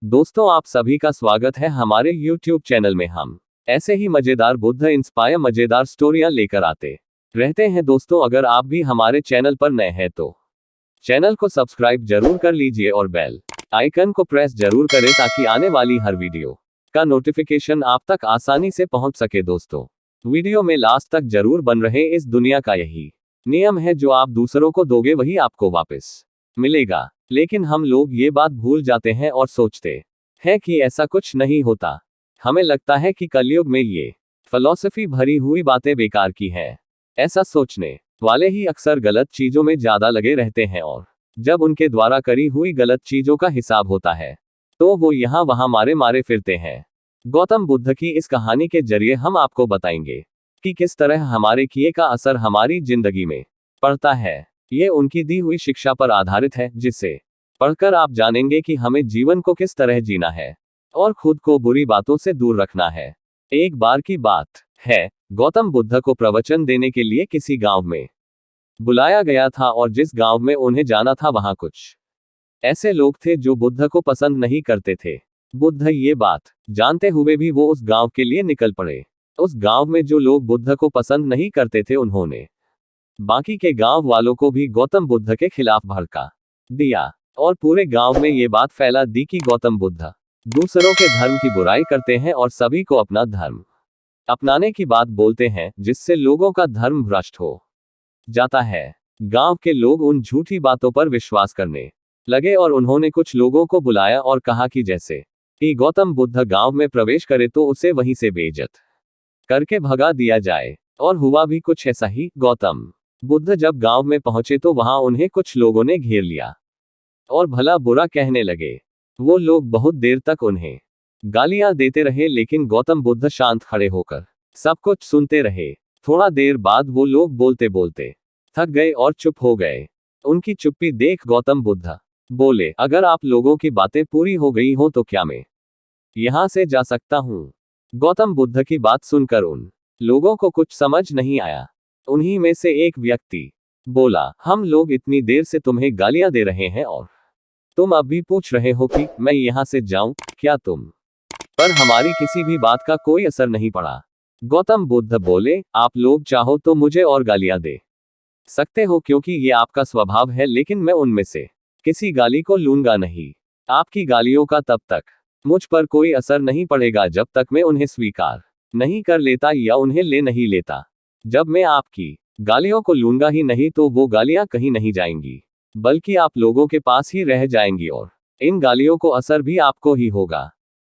दोस्तों, आप सभी का स्वागत है हमारे YouTube चैनल में। हम ऐसे ही मजेदार बुद्ध इंस्पायर मजेदार स्टोरियां लेकर आते रहते हैं। दोस्तों, अगर आप भी हमारे चैनल पर नए हैं तो चैनल को सब्सक्राइब जरूर कर लीजिए और बेल आइकन को प्रेस जरूर करें ताकि आने वाली हर वीडियो का नोटिफिकेशन आप तक आसानी से पहुंच सके। दोस्तों, वीडियो में लास्ट तक जरूर बन रहे। इस दुनिया का यही नियम है, जो आप दूसरों को दोगे वही आपको वापस मिलेगा। लेकिन हम लोग ये बात भूल जाते हैं और सोचते हैं कि ऐसा कुछ नहीं होता। हमें लगता है कि कलयुग में ये फिलॉसफी भरी हुई बातें बेकार की हैं। ऐसा सोचने वाले ही अक्सर गलत चीजों में ज्यादा लगे रहते हैं, और जब उनके द्वारा करी हुई गलत चीजों का हिसाब होता है तो वो यहाँ वहां मारे मारे फिरते हैं। गौतम बुद्ध की इस कहानी के जरिए हम आपको बताएंगे कि किस तरह हमारे किए का असर हमारी जिंदगी में पड़ता है। ये उनकी दी हुई शिक्षा पर आधारित है, जिसे पढ़कर आप जानेंगे कि हमें जीवन को किस तरह जीना है और खुद को बुरी बातों से दूर रखना है। एक बार की बात है, गौतम बुद्ध को प्रवचन देने के लिए किसी गांव में बुलाया गया था, और जिस गांव में उन्हें जाना था वहां कुछ ऐसे लोग थे जो बुद्ध को पसंद नहीं करते थे। बुद्ध ये बात जानते हुए भी वो उस गांव के लिए निकल पड़े। उस गांव में जो लोग बुद्ध को पसंद नहीं करते थे, उन्होंने बाकी के गांव वालों को भी गौतम बुद्ध के खिलाफ भड़का दिया और पूरे गांव में ये बात फैला दी कि गौतम बुद्ध दूसरों के धर्म की बुराई करते हैं और सभी को अपना धर्म अपनाने की बात बोलते हैं, जिससे लोगों का धर्म भ्रष्ट हो जाता है। गांव के लोग उन झूठी बातों पर विश्वास करने लगे और उन्होंने कुछ लोगों को बुलाया और कहा कि जैसे ही गौतम बुद्ध गांव में प्रवेश करे तो उसे वहीं से बेइज्जत करके भगा दिया जाए। और हुआ भी कुछ ऐसा ही। गौतम बुद्ध जब गांव में पहुंचे तो वहां उन्हें कुछ लोगों ने घेर लिया और भला बुरा कहने लगे। वो लोग बहुत देर तक उन्हें गालियां देते रहे, लेकिन गौतम बुद्ध शांत खड़े होकर सब कुछ सुनते रहे। थोड़ा देर बाद वो लोग बोलते बोलते थक गए और चुप हो गए। उनकी चुप्पी देख गौतम बुद्ध बोले, अगर आप लोगों की बातें पूरी हो गई हो तो क्या मैं यहां से जा सकता हूं? गौतम बुद्ध की बात सुनकर उन लोगों को कुछ समझ नहीं आया। उन्हीं में से एक व्यक्ति बोला, हम लोग इतनी देर से तुम्हें गालियां दे रहे हैं और तुम अब भी पूछ रहे हो कि मैं यहां से जाऊं? क्या तुम पर हमारी किसी भी बात का कोई असर नहीं पड़ा? गौतम बुद्ध बोले, आप लोग चाहो तो मुझे और गालियां दे सकते हो, क्योंकि ये आपका स्वभाव है, लेकिन मैं उनमें से किसी गाली को लूंगा नहीं। आपकी गालियों का तब तक मुझ पर कोई असर नहीं पड़ेगा जब तक मैं उन्हें स्वीकार नहीं कर लेता या उन्हें ले नहीं लेता। जब मैं आपकी गालियों को लूंगा ही नहीं तो वो गालियां कहीं नहीं जाएंगी, बल्कि आप लोगों के पास ही रह जाएंगी, और इन गालियों को असर भी आपको ही होगा।